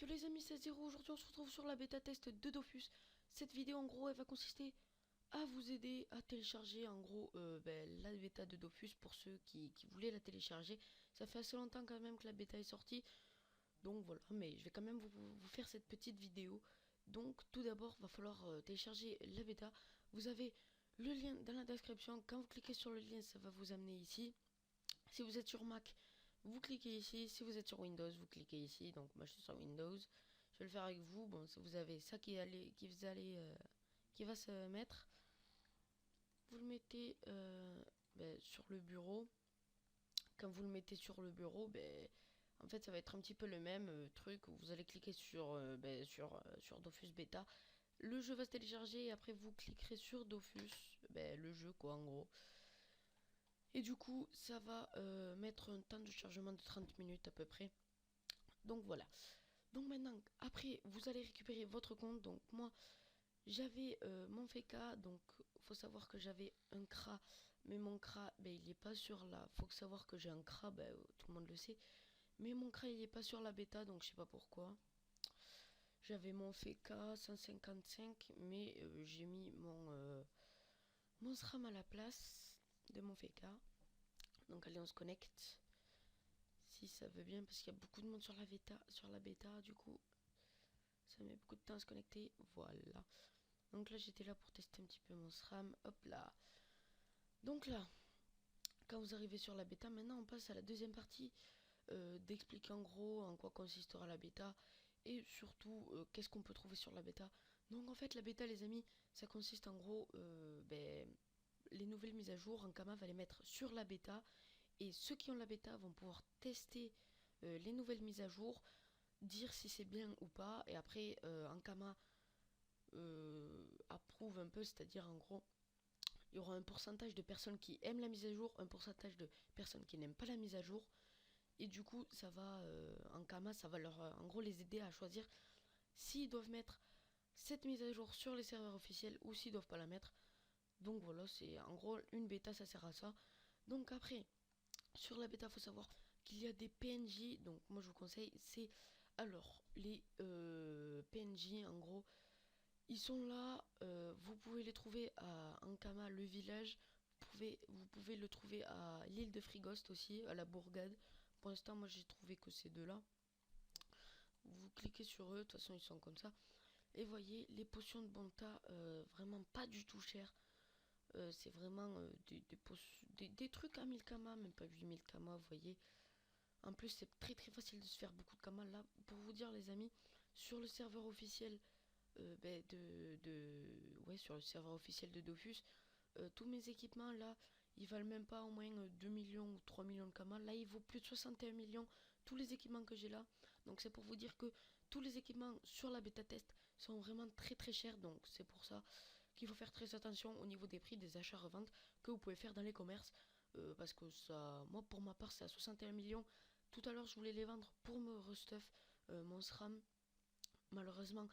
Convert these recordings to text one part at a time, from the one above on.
Yo les amis, c'est Zero. Aujourd'hui on se retrouve sur la bêta test de Dofus. Cette vidéo en gros elle va consister à vous aider à télécharger en gros la bêta de Dofus pour ceux qui voulaient la télécharger. Ça fait assez longtemps quand même que la bêta est sortie. Donc voilà, mais je vais quand même vous faire cette petite vidéo. Donc tout d'abord va falloir télécharger la bêta. Vous avez le lien dans la description. Quand vous cliquez sur le lien ça va vous amener ici. Si vous êtes sur Mac, vous cliquez ici. Si vous êtes sur Windows, vous cliquez ici. Donc moi je suis sur Windows. Je vais le faire avec vous. Bon, vous avez ça qui va se mettre. Vous le mettez sur le bureau. Quand vous le mettez sur le bureau, en fait ça va être un petit peu le même truc. Vous allez cliquer sur Dofus Beta. Le jeu va se télécharger et après vous cliquerez sur Dofus, le jeu quoi en gros. Et du coup, ça va mettre un temps de chargement de 30 minutes à peu près. Donc voilà. Donc maintenant, après, vous allez récupérer votre compte. Donc moi, j'avais mon FK. Donc faut savoir que j'avais un CRA. Mais mon CRA, il n'est pas sur la... Faut savoir que j'ai un CRA, tout le monde le sait. Mais mon CRA, il n'est pas sur la bêta, donc je sais pas pourquoi. J'avais mon FK 155, mais j'ai mis mon SRAM à la place de mon FK. Donc allez, on se connecte. Si ça veut bien, parce qu'il y a beaucoup de monde sur la bêta, du coup, ça met beaucoup de temps à se connecter. Voilà. Donc là, j'étais là pour tester un petit peu mon SRAM. Hop là. Donc là, quand vous arrivez sur la bêta, maintenant on passe à la deuxième partie d'expliquer en gros en quoi consistera la bêta et surtout qu'est-ce qu'on peut trouver sur la bêta. Donc en fait, la bêta, les amis, ça consiste en gros, les nouvelles mises à jour. Ankama va les mettre sur la bêta. Et ceux qui ont la bêta vont pouvoir tester les nouvelles mises à jour, dire si c'est bien ou pas. Et après, Ankama approuve un peu, c'est-à-dire en gros, il y aura un pourcentage de personnes qui aiment la mise à jour, un pourcentage de personnes qui n'aiment pas la mise à jour. Et du coup, ça va, Ankama, ça va leur, en gros, les aider à choisir s'ils doivent mettre cette mise à jour sur les serveurs officiels ou s'ils doivent pas la mettre. Donc voilà, c'est en gros une bêta, ça sert à ça. Donc après, sur la bêta, il faut savoir qu'il y a des PNJ. Donc moi je vous conseille, c'est alors les PNJ en gros, ils sont là. Vous pouvez les trouver à Ankama, le village. Vous pouvez le trouver à l'île de Frigost aussi, à la bourgade. Pour l'instant, moi j'ai trouvé que ces deux-là. Vous cliquez sur eux, de toute façon ils sont comme ça. Et voyez, les potions de Bonta, vraiment pas du tout chères. C'est vraiment des trucs à 1000 kama, même pas 8000 kama, vous voyez. En plus, c'est très très facile de se faire beaucoup de kamas. Là, pour vous dire, les amis, sur le serveur officiel ouais, sur le serveur officiel de Dofus, tous mes équipements là, ils valent même pas au moins 2 millions ou 3 millions de kamas. Là, il vaut plus de 61 millions, tous les équipements que j'ai là. Donc, c'est pour vous dire que tous les équipements sur la bêta test sont vraiment très très chers. Donc, c'est pour ça qu'il faut faire très attention au niveau des prix des achats-reventes que vous pouvez faire dans les commerces. Parce que ça, moi pour ma part, c'est à 61 millions. Tout à l'heure, je voulais les vendre pour me restuff mon SRAM. Malheureusement,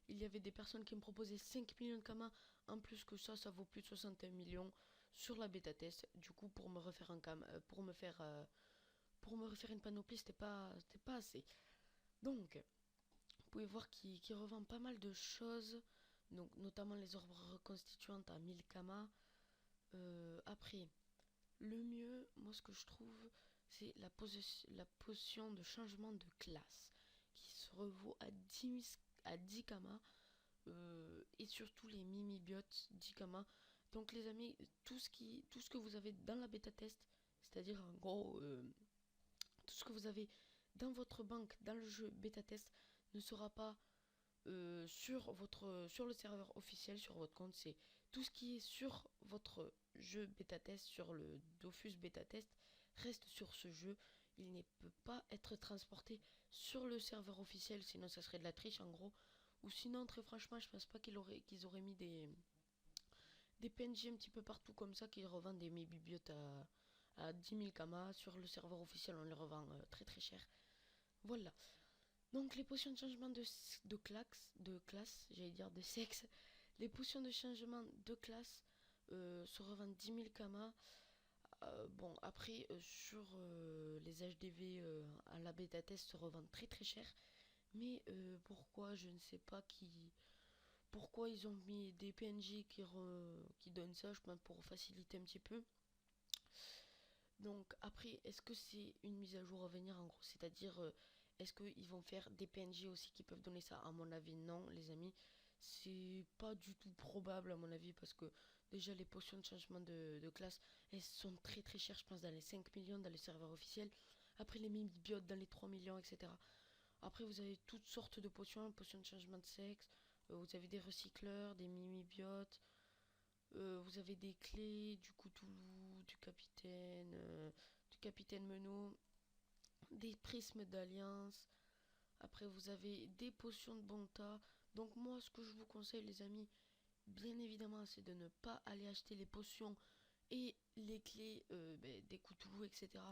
il y avait des personnes qui me proposaient 5 millions de kamas. En plus que ça vaut plus de 61 millions sur la bêta test. Du coup, pour me refaire un cam, pour me refaire une panoplie, c'était pas assez. Donc, vous pouvez voir qu'il revend pas mal de choses. Donc, notamment les orbes reconstituantes à 1000 kamas. Après, le mieux, moi ce que je trouve, c'est la potion de changement de classe qui se revaut à 10 kamas et surtout les mimibiotes 10 kamas. Donc les amis, tout ce que vous avez dans la bêta test, c'est-à-dire en gros tout ce que vous avez dans votre banque, dans le jeu bêta test, ne sera pas sur le serveur officiel, sur votre compte. C'est tout ce qui est sur votre jeu bêta test, sur le Dofus bêta test, reste sur ce jeu. Il ne peut pas être transporté sur le serveur officiel, sinon ça serait de la triche en gros. Ou sinon, très franchement, je pense pas qu'ils auraient mis des PNJ un petit peu partout comme ça, qu'ils revendent des mibibiotes à 10 000 kamas. Sur le serveur officiel, on les revend très très cher. Voilà. Donc les potions de changement de classe, j'allais dire de sexe, les potions de changement de classe se revendent 10 000 kamas. Bon, après, sur les HDV à la bêta test se revendent très très cher. Mais pourquoi, je ne sais pas pourquoi ils ont mis des PNJ qui donnent ça, je pense pour faciliter un petit peu. Donc après, est-ce que c'est une mise à jour à venir en gros? C'est-à-dire, est-ce qu'ils vont faire des PNJ aussi qui peuvent donner ça? À mon avis, non, les amis. C'est pas du tout probable à mon avis parce que déjà les potions de changement de classe, elles sont très très chères, je pense dans les 5 millions dans les serveurs officiels. Après les mini-biotes dans les 3 millions, etc. Après vous avez toutes sortes de potions, potions de changement de sexe, vous avez des recycleurs, des mini-biotes, vous avez des clés du Cthulhu, du capitaine Menot, des prismes d'alliance. Après, vous avez des potions de bonta. Donc, moi, ce que je vous conseille, les amis, bien évidemment, c'est de ne pas aller acheter les potions et les clés des Cthulhu, etc.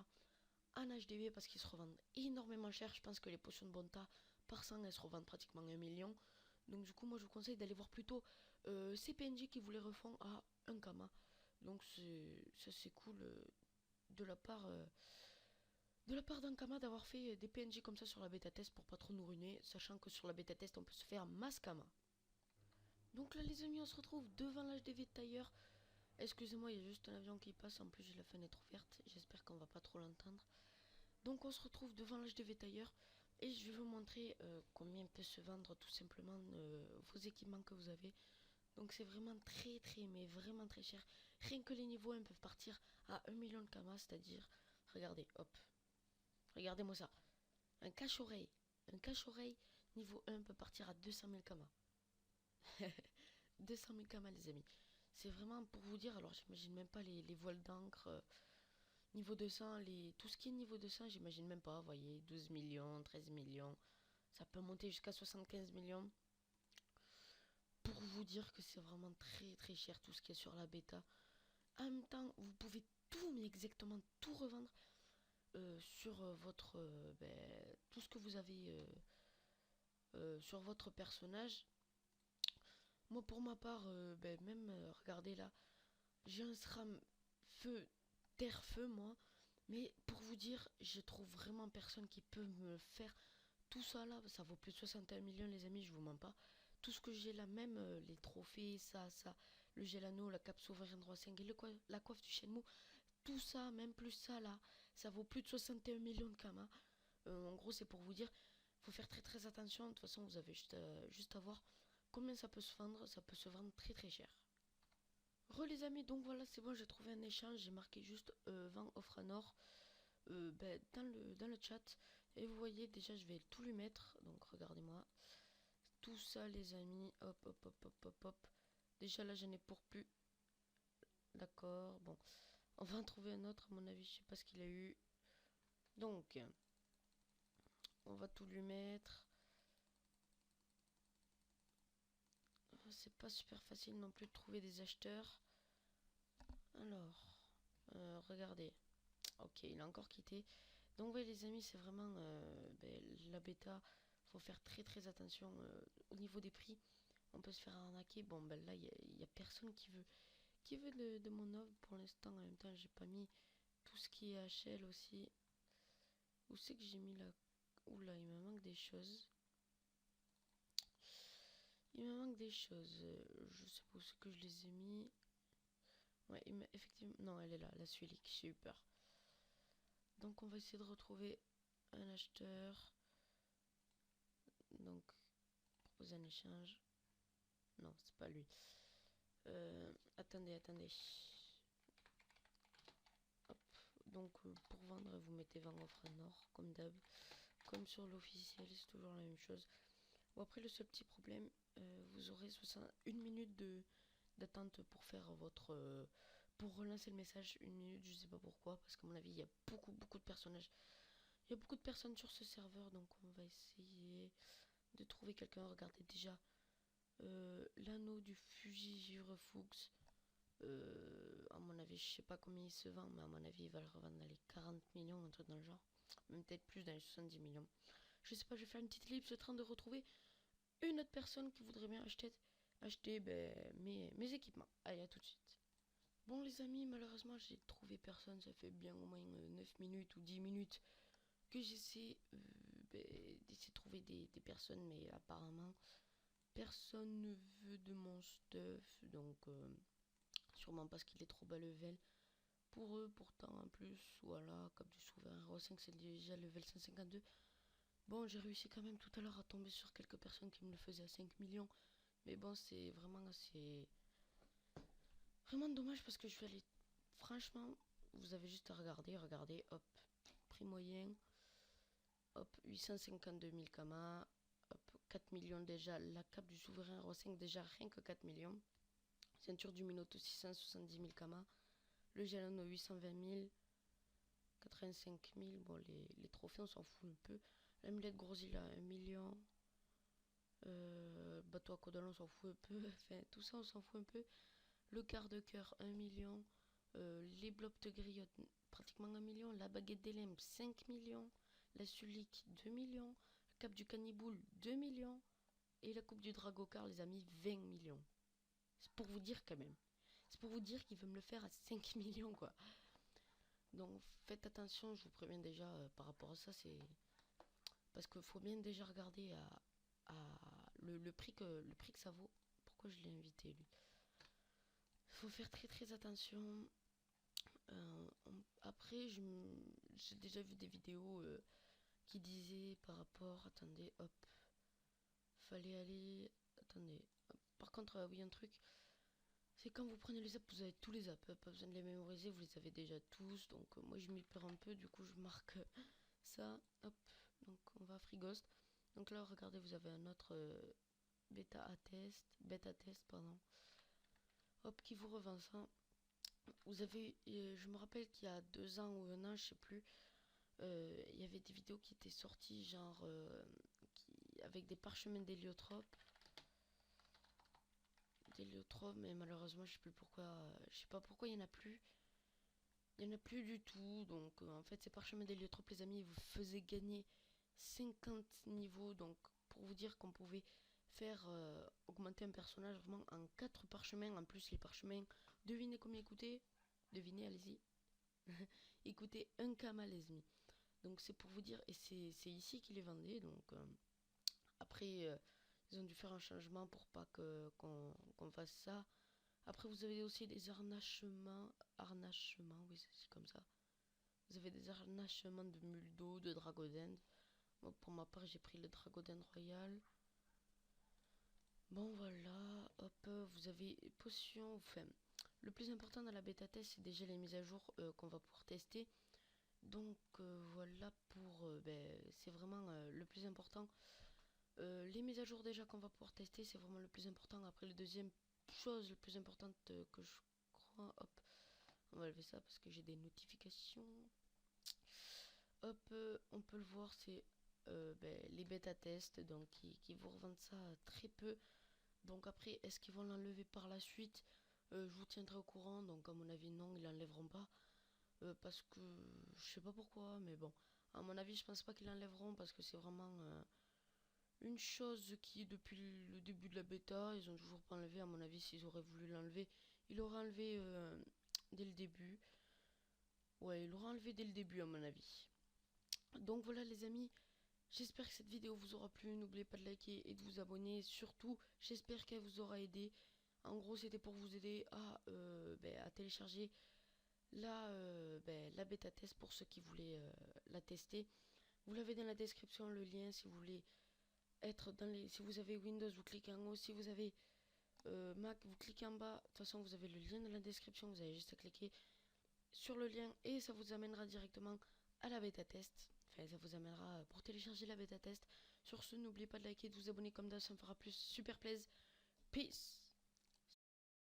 en HDV parce qu'ils se revendent énormément cher. Je pense que les potions de bonta par 100 elles se revendent pratiquement 1 million. Donc du coup moi je vous conseille d'aller voir plutôt ces PNJ qui vous les refont à 1 Kama. Donc ça c'est cool de la part d'Ankama d'avoir fait des PNJ comme ça sur la bêta test pour pas trop nous ruiner, sachant que sur la bêta test on peut se faire masse Kama. Donc là les amis on se retrouve devant l'HDV de tailleur. Excusez-moi il y a juste un avion qui passe, en plus j'ai la fenêtre ouverte, j'espère qu'on va pas trop l'entendre. Donc on se retrouve devant l'HDV tailleur et je vais vous montrer combien peut se vendre tout simplement vos équipements que vous avez. Donc c'est vraiment très très mais vraiment très cher. Rien que les niveaux 1 peuvent partir à 1 million de Kama, c'est-à-dire, regardez, hop, regardez-moi ça. Un cache-oreille, un cache-oreille niveau 1 peut partir à 200 000 Kama. 200 000 Kama les amis. C'est vraiment pour vous dire, alors j'imagine même pas les voiles d'encre. Niveau 200, tout ce qui est niveau 200, j'imagine même pas, vous voyez, 12 millions, 13 millions, ça peut monter jusqu'à 75 millions. Pour vous dire que c'est vraiment très très cher tout ce qui est sur la bêta. En même temps, vous pouvez tout, mais exactement tout revendre sur tout ce que vous avez sur votre personnage. Moi, pour ma part, même, regardez là, j'ai un SRAM feu, terre-feu, moi. Mais pour vous dire, je trouve vraiment personne qui peut me faire tout ça là. Ça vaut plus de 61 millions, les amis, je vous mens pas. Tout ce que j'ai là, même les trophées, ça, le Gelano, la cape souveraine roi 5 et la coiffe du Shenmue, tout ça, même plus ça là, ça vaut plus de 61 millions de Kama. En gros, c'est pour vous dire, faut faire très très attention. De toute façon, vous avez juste à voir combien ça peut se vendre. Ça peut se vendre très très cher. Les amis, donc voilà, c'est bon, j'ai trouvé un échange. J'ai marqué juste 20 offres en or dans le chat. Et vous voyez, déjà, je vais tout lui mettre. Donc, regardez-moi. Tout ça, les amis. Hop, hop, hop, hop, hop, hop. Déjà, là, j'en ai pour plus. D'accord. Bon, on va en trouver un autre, à mon avis. Je sais pas ce qu'il a eu. Donc, on va tout lui mettre. C'est pas super facile non plus de trouver des acheteurs. Alors, regardez. Ok, il a encore quitté. Donc oui les amis, c'est vraiment la bêta. Faut faire très très attention au niveau des prix. On peut se faire arnaquer. Bon ben là, il y a personne qui veut de mon offre pour l'instant. En même temps, j'ai pas mis tout ce qui est HL aussi. Où c'est que j'ai mis la... Oula, il me manque des choses. Il me manque des choses. Je sais pas où c'est que je les ai mis. Ouais, effectivement... Non, elle est là, la Suilic. J'ai eu peur. Donc on va essayer de retrouver un acheteur. Donc, proposer un échange. Non, c'est pas lui. Attendez. Hop. Donc, pour vendre, vous mettez 20 offres en or, comme d'hab. Comme sur l'officiel, c'est toujours la même chose. Bon, après, le seul petit problème, vous aurez 1 minute d'attente pour faire votre. Pour relancer le message. 1 minute, je sais pas pourquoi, parce qu'à mon avis, il y a beaucoup de personnages. Il y a beaucoup de personnes sur ce serveur, donc on va essayer de trouver quelqu'un. Regardez déjà l'anneau du Fujijiro Fuchs. À mon avis, je sais pas combien il se vend, mais à mon avis, il va le revendre dans les 40 millions, un truc dans le genre. Même peut-être plus, dans les 70 millions. Je sais pas, je vais faire une petite ellipse, train de retrouver une autre personne qui voudrait bien acheter mes équipements. Allez, à tout de suite. Bon, les amis, malheureusement, j'ai trouvé personne. Ça fait bien au moins 9 minutes ou 10 minutes que j'essaie d'essayer de trouver des personnes, mais apparemment personne ne veut de mon stuff, donc sûrement parce qu'il est trop bas level pour eux. Pourtant en plus, voilà, comme du souverain roi 5 c'est déjà level 152. Bon, j'ai réussi quand même tout à l'heure à tomber sur quelques personnes qui me le faisaient à 5 millions, mais bon, c'est vraiment assez vraiment dommage parce que je vais aller, franchement, vous avez juste à regarder, hop, prix moyen, hop, 852 000 kamas, hop, 4 millions déjà, la cape du souverain roi 5 déjà rien que 4 millions, ceinture du Minotaure 670 000 kamas, le Jalon 820 000, 85 000, bon les trophées on s'en fout un peu, l'amulette Grosilla 1 million, bateau à Codal on s'en fout un peu, enfin tout ça on s'en fout un peu, le quart de cœur 1 million, les blocs de griotte pratiquement 1 million, la baguette d'Elem 5 millions, la Sulique 2 millions, le cap du Caniboule 2 millions, et la coupe du Dragocar les amis 20 millions. C'est pour vous dire quand même. C'est pour vous dire qu'il veut me le faire à 5 millions quoi. Donc faites attention, je vous préviens déjà par rapport à ça, c'est parce qu'il faut bien déjà regarder à le prix que ça vaut. Pourquoi je l'ai invité lui? Il faut faire très attention. Après, j'ai déjà vu des vidéos qui disaient par rapport. Attendez, hop. Fallait aller. Attendez. Hop. Par contre, oui, un truc. C'est quand vous prenez les apps, vous avez tous les apps. Pas besoin de les mémoriser, vous les avez déjà tous. Donc, moi, je m'y perds un peu. Du coup, je marque ça. Hop. Donc, on va à Free-Ghost. Donc là, regardez, vous avez un autre bêta test, pardon. Hop, qui vous revend ça. Vous avez, je me rappelle qu'il y a 2 ans ou 1 an, je sais plus, il y avait des vidéos qui étaient sorties genre avec des parchemins d'héliotropes, mais malheureusement je sais plus pourquoi, je sais pas pourquoi il y en a plus. Il y en a plus du tout, donc en fait ces parchemins d'héliotropes les amis, ils vous faisaient gagner 50 niveaux, donc pour vous dire qu'on pouvait faire augmenter un personnage vraiment en 4 parchemins, en plus les parchemins, devinez combien ils coûtaient. Devinez, allez-y. Écoutez, 1 kama les amis. Donc c'est pour vous dire, et c'est ici qu'ils les vendaient. Donc après, ils ont dû faire un changement pour pas qu'on fasse ça. Après, vous avez aussi des harnachements, oui c'est comme ça. Vous avez des harnachements de Muldo, de Dragodend. Bon, pour ma part, j'ai pris le Dragodend Royal. Bon voilà, hop, vous avez potion, enfin, le plus important dans la bêta test, c'est déjà les mises à jour qu'on va pouvoir tester. Donc voilà pour, c'est vraiment le plus important. Les mises à jour déjà qu'on va pouvoir tester, c'est vraiment le plus important. Après, la deuxième chose, la plus importante que je crois, hop, on va lever ça parce que j'ai des notifications. Hop, on peut le voir, c'est les bêta tests, donc qui vous revendent ça très peu. Donc après, est-ce qu'ils vont l'enlever par la suite? Je vous tiendrai au courant. Donc à mon avis, non, ils l'enlèveront pas. Parce que je sais pas pourquoi, mais bon, à mon avis, je pense pas qu'ils l'enlèveront parce que c'est vraiment une chose qui, depuis le début de la bêta, ils ont toujours pas enlevé. À mon avis, s'ils auraient voulu l'enlever, ils l'auraient enlevé dès le début. Ouais, ils l'auraient enlevé dès le début, à mon avis. Donc voilà, les amis, j'espère que cette vidéo vous aura plu. N'oubliez pas de liker et de vous abonner. Surtout, j'espère qu'elle vous aura aidé. En gros, c'était pour vous aider à télécharger la bêta test pour ceux qui voulaient la tester. Vous l'avez dans la description, le lien. Si vous voulez être dans les, si vous avez Windows, vous cliquez en haut. Si vous avez Mac, vous cliquez en bas. De toute façon, vous avez le lien dans la description. Vous avez juste à cliquer sur le lien et ça vous amènera directement à la bêta test. Enfin, ça vous amènera pour télécharger la bêta test. Sur ce, n'oubliez pas de liker et de vous abonner comme d'hab, ça me fera plus super plaisir. Peace.